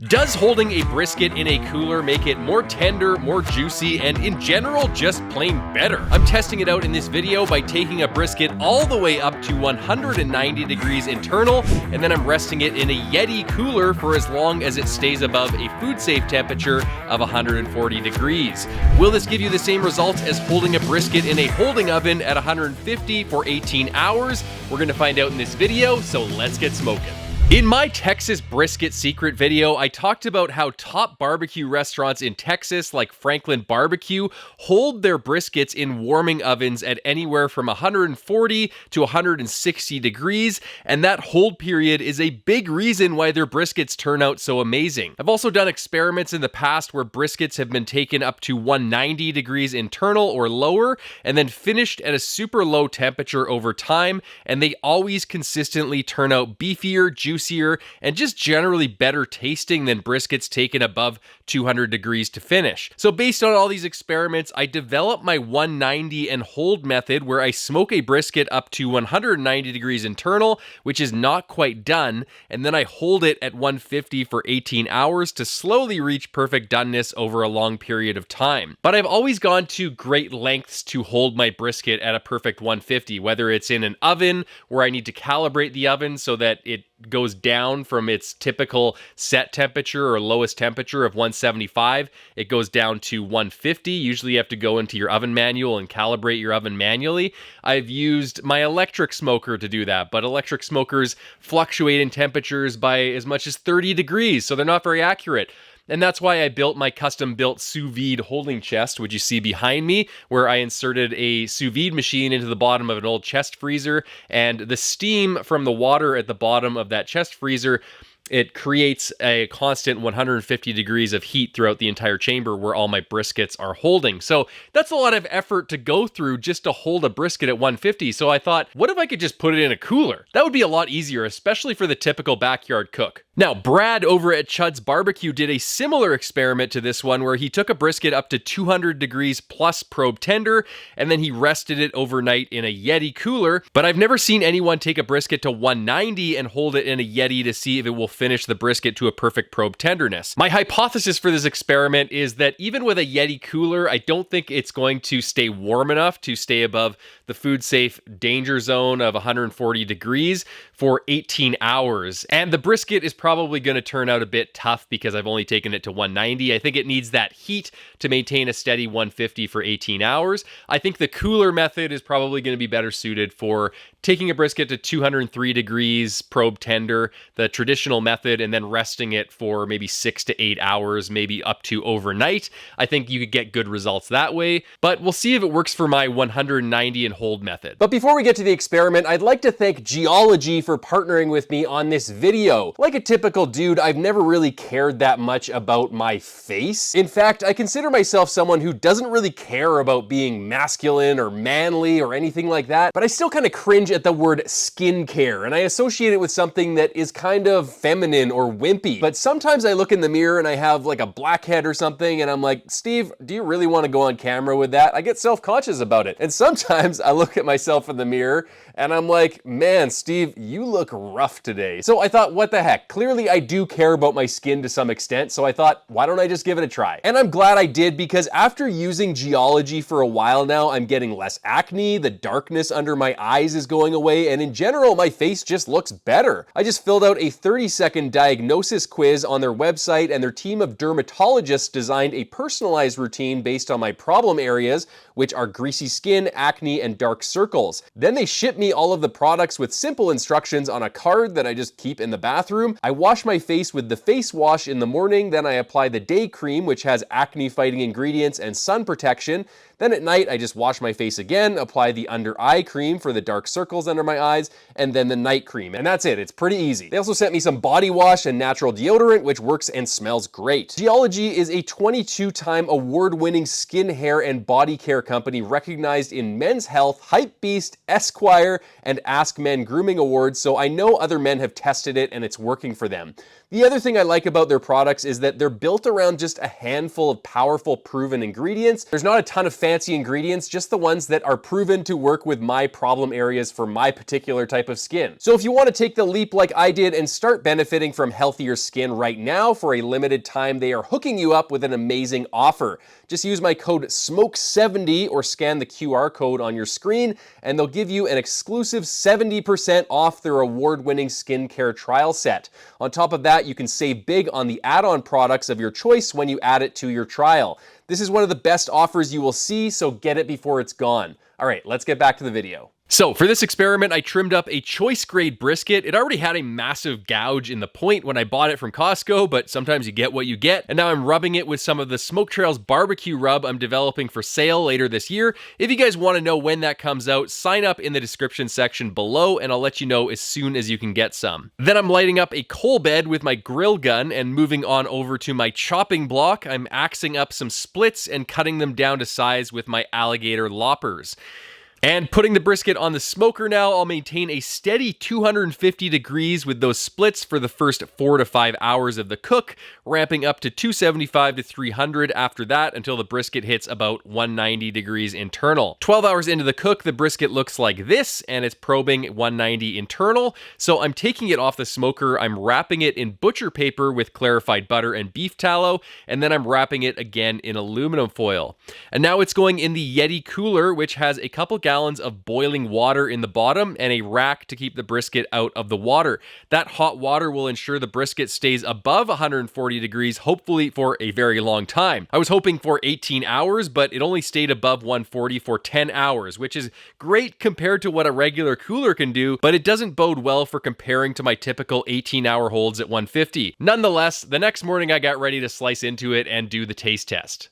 Does holding a brisket in a cooler make it more tender, more juicy, and in general just plain better? I'm testing it out in this video by taking a brisket all the way up to 190 degrees internal, and then I'm resting it in a Yeti cooler for as long as it stays above a food safe temperature of 140 degrees. Will this give you the same results as holding a brisket in a holding oven at 150 for 18 hours? We're gonna find out in this video, so let's get smoking. In my Texas brisket secret video, I talked about how top barbecue restaurants in Texas, like Franklin Barbecue, hold their briskets in warming ovens at anywhere from 140 to 160 degrees, and that hold period is a big reason why their briskets turn out so amazing. I've also done experiments in the past where briskets have been taken up to 190 degrees internal or lower, and then finished at a super low temperature over time, and they always consistently turn out beefier, juicier, and just generally better tasting than briskets taken above 200 degrees to finish. So based on all these experiments, I developed my 190 and hold method where I smoke a brisket up to 190 degrees internal, which is not quite done, and then I hold it at 150 for 18 hours to slowly reach perfect doneness over a long period of time. But I've always gone to great lengths to hold my brisket at a perfect 150, whether it's in an oven where I need to calibrate the oven so that it goes down from its typical set temperature or lowest temperature of 175. It goes down to 150. Usually you have to go into your oven manual and calibrate your oven manually. I've used my electric smoker to do that, but electric smokers fluctuate in temperatures by as much as 30 degrees, so they're not very accurate. And that's why I built my custom-built sous vide holding chest, which you see behind me, where I inserted a sous vide machine into the bottom of an old chest freezer, and the steam from the water at the bottom of that chest freezer, it creates a constant 150 degrees of heat throughout the entire chamber where all my briskets are holding. So that's a lot of effort to go through just to hold a brisket at 150. So I thought, what if I could just put it in a cooler? That would be a lot easier, especially for the typical backyard cook. Now, Brad over at Chud's Barbecue did a similar experiment to this one where he took a brisket up to 200 degrees plus probe tender, and then he rested it overnight in a Yeti cooler. But I've never seen anyone take a brisket to 190 and hold it in a Yeti to see if it will finish the brisket to a perfect probe tenderness. My hypothesis for this experiment is that even with a Yeti cooler, I don't think it's going to stay warm enough to stay above the food safe danger zone of 140 degrees for 18 hours. And the brisket is probably going to turn out a bit tough because I've only taken it to 190. I think it needs that heat to maintain a steady 150 for 18 hours. I think the cooler method is probably going to be better suited for taking a brisket to 203 degrees probe tender, the traditional method, and then resting it for maybe 6 to 8 hours, maybe up to overnight. I think you could get good results that way, but we'll see if it works for my 190 and hold method. But before we get to the experiment, I'd like to thank Geology for partnering with me on this video. Like a typical dude, I've never really cared that much about my face. In fact, I consider myself someone who doesn't really care about being masculine or manly or anything like that, but I still kind of cringe at the word skincare, and I associate it with something that is kind of feminine or wimpy. But sometimes I look in the mirror and I have like a blackhead or something, and I'm like, Steve, do you really want to go on camera with that? I get self-conscious about it. And sometimes I look at myself in the mirror and I'm like, man, Steve, you look rough today. So I thought, what the heck? Clearly I do care about my skin to some extent, so I thought, why don't I just give it a try? And I'm glad I did, because after using Geology for a while now, I'm getting less acne, the darkness under my eyes is going away, and in general, my face just looks better. I just filled out a 30-second diagnosis quiz on their website, and their team of dermatologists designed a personalized routine based on my problem areas, which are greasy skin, acne, and dark circles. Then they shipped me all of the products with simple instructions on a card that I just keep in the bathroom. I wash my face with the face wash in the morning, then I apply the day cream, which has acne-fighting ingredients and sun protection. Then at night, I just wash my face again, apply the under eye cream for the dark circles under my eyes, and then the night cream. And that's it. It's pretty easy. They also sent me some body wash and natural deodorant, which works and smells great. Geology is a 22-time award-winning skin, hair, and body care company recognized in Men's Health, Hypebeast, Esquire, and Ask Men Grooming Awards, so I know other men have tested it and it's working for them. The other thing I like about their products is that they're built around just a handful of powerful, proven ingredients. There's not a ton of fancy ingredients, just the ones that are proven to work with my problem areas for my particular type of skin. So if you want to take the leap like I did and start benefiting benefiting from healthier skin right now, for a limited time, they are hooking you up with an amazing offer. Just use my code SMOKE70 or scan the QR code on your screen, and they'll give you an exclusive 70% off their award-winning skincare trial set. On top of that, you can save big on the add-on products of your choice when you add it to your trial. This is one of the best offers you will see, so get it before it's gone. All right, let's get back to the video. So for this experiment, I trimmed up a choice grade brisket. It already had a massive gouge in the point when I bought it from Costco, but sometimes you get what you get. And now I'm rubbing it with some of the Smoke Trails barbecue rub I'm developing for sale later this year. If you guys want to know when that comes out, sign up in the description section below and I'll let you know as soon as you can get some. Then I'm lighting up a coal bed with my grill gun and moving on over to my chopping block. I'm axing up some splits and cutting them down to size with my alligator loppers. And putting the brisket on the smoker now, I'll maintain a steady 250 degrees with those splits for the first 4 to 5 hours of the cook, ramping up to 275 to 300 after that until the brisket hits about 190 degrees internal. 12 hours into the cook, the brisket looks like this, and it's probing 190 internal. So I'm taking it off the smoker, I'm wrapping it in butcher paper with clarified butter and beef tallow, and then I'm wrapping it again in aluminum foil. And now it's going in the Yeti cooler, which has a couple gallons of boiling water in the bottom and a rack to keep the brisket out of the water. That hot water will ensure the brisket stays above 140 degrees, hopefully for a very long time. I was hoping for 18 hours, but it only stayed above 140 for 10 hours, which is great compared to what a regular cooler can do, but it doesn't bode well for comparing to my typical 18-hour holds at 150. Nonetheless, the next morning I got ready to slice into it and do the taste test.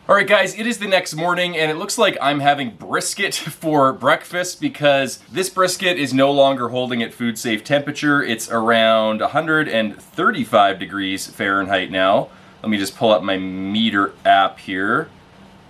Alright guys, it is the next morning and it looks like I'm having brisket for breakfast because this brisket is no longer holding at food safe temperature. It's around 135 degrees Fahrenheit now. Let me just pull up my meter app here.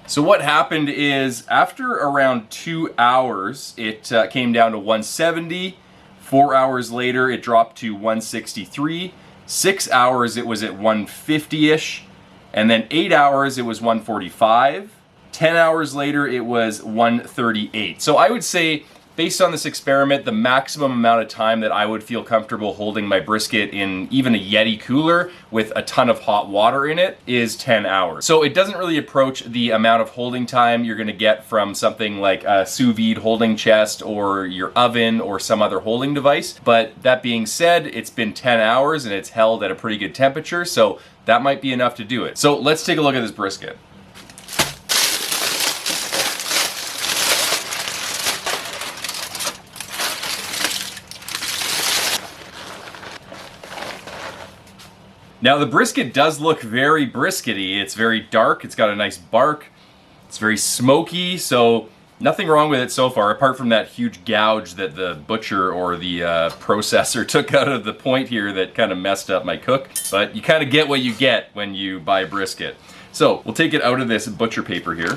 So what happened is after around 2 hours, it came down to 170. 4 hours later, it dropped to 163. 6 hours, it was at 150-ish. And then 8 hours, it was 145. 10 hours later, it was 138. So I would say, based on this experiment, the maximum amount of time that I would feel comfortable holding my brisket in even a Yeti cooler with a ton of hot water in it is 10 hours. So it doesn't really approach the amount of holding time you're gonna get from something like a sous vide holding chest or your oven or some other holding device. But that being said, it's been 10 hours and it's held at a pretty good temperature, so that might be enough to do it. So let's take a look at this brisket. Now the brisket does look very briskety. It's very dark, it's got a nice bark, it's very smoky, so nothing wrong with it so far, apart from that huge gouge that the butcher or the processor took out of the point here that kind of messed up my cook. But you kind of get what you get when you buy brisket. So we'll take it out of this butcher paper here.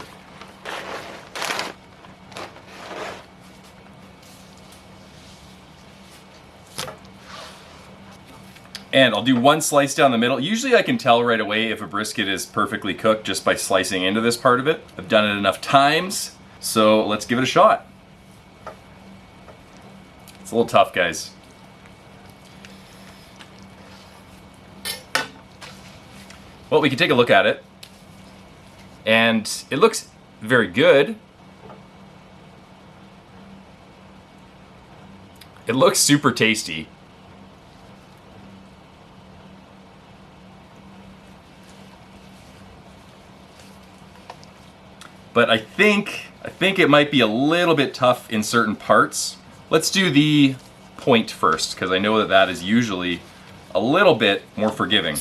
And I'll do one slice down the middle. Usually I can tell right away if a brisket is perfectly cooked just by slicing into this part of it. I've done it enough times, so let's give it a shot. It's a little tough, guys. Well, we can take a look at it. And it looks very good. It looks super tasty. But I think it might be a little bit tough in certain parts. Let's do the point first, because I know that that is usually a little bit more forgiving.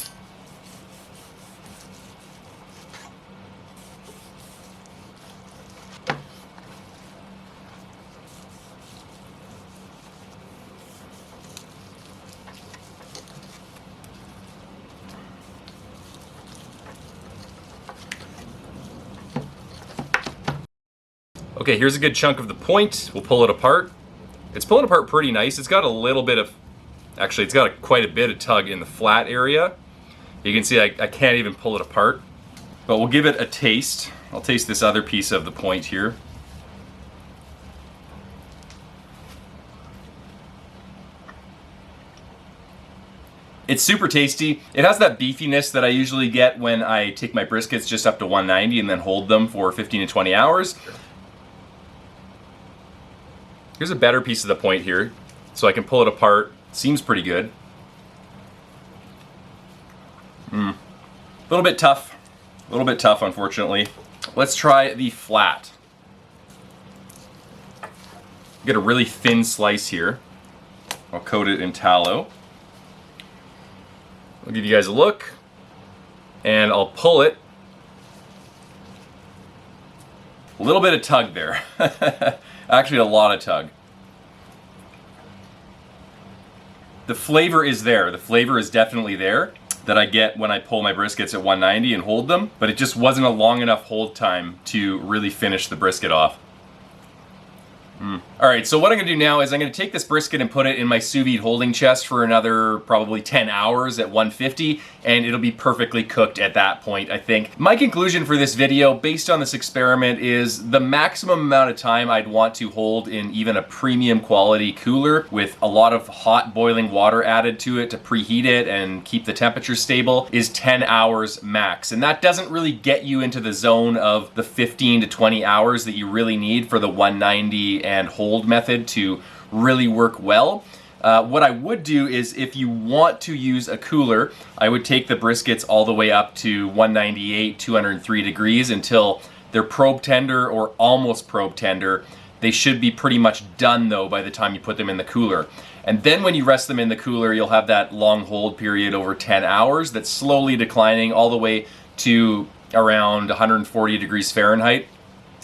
Okay, here's a good chunk of the point. We'll pull it apart. It's pulling apart pretty nice. It's got a little bit of, actually it's got quite a bit of tug in the flat area. You can see I can't even pull it apart, but we'll give it a taste. I'll taste this other piece of the point here. It's super tasty. It has that beefiness that I usually get when I take my briskets just up to 190 and then hold them for 15 to 20 hours. Here's a better piece of the point here, so I can pull it apart. Seems pretty good. A little bit tough. A little bit tough, unfortunately. Let's try the flat. Get a really thin slice here. I'll coat it in tallow. I'll give you guys a look, and I'll pull it. A little bit of tug there. Actually, a lot of tug. The flavor is there. The flavor is definitely there that I get when I pull my briskets at 190 and hold them, but it just wasn't a long enough hold time to really finish the brisket off. Alright, so what I'm going to do now is I'm going to take this brisket and put it in my sous vide holding chest for another probably 10 hours at 150, and it'll be perfectly cooked at that point, I think. My conclusion for this video, based on this experiment, is the maximum amount of time I'd want to hold in even a premium quality cooler with a lot of hot boiling water added to it to preheat it and keep the temperature stable is 10 hours max. And that doesn't really get you into the zone of the 15 to 20 hours that you really need for the 190 and hold method to really work well. What I would do is, if you want to use a cooler, I would take the briskets all the way up to 198, 203 degrees until they're probe tender or almost probe tender. They should be pretty much done though by the time you put them in the cooler. And then when you rest them in the cooler, you'll have that long hold period over 10 hours that's slowly declining all the way to around 140 degrees Fahrenheit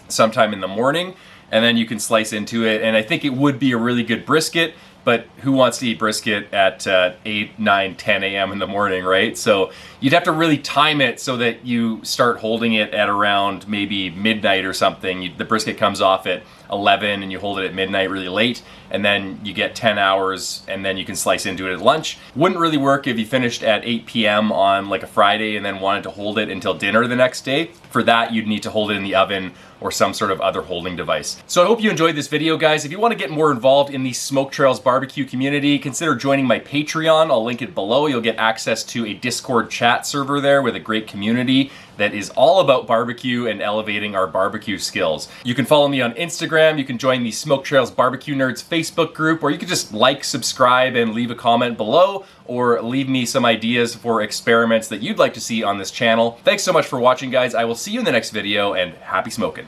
sometime in the morning. And then you can slice into it, and I think it would be a really good brisket, but who wants to eat brisket at 8, 9, 10 a.m. in the morning, right? So you'd have to really time it so that you start holding it at around maybe midnight or something. The brisket comes off at 11 and you hold it at midnight really late, and then you get 10 hours and then you can slice into it at lunch. Wouldn't really work if you finished at 8 p.m. on like a Friday and then wanted to hold it until dinner the next day. For that, you'd need to hold it in the oven or some sort of other holding device. So I hope you enjoyed this video, guys. If you want to get more involved in the Smoke Trails barbecue community, consider joining my Patreon. I'll link it below. You'll get access to a Discord chat server there with a great community that is all about barbecue and elevating our barbecue skills. You can follow me on Instagram. You can join the Smoke Trails Barbecue Nerds Facebook group, or you can just like, subscribe, and leave a comment below, or leave me some ideas for experiments that you'd like to see on this channel. Thanks so much for watching, guys. I will see you in the next video, and happy smoking.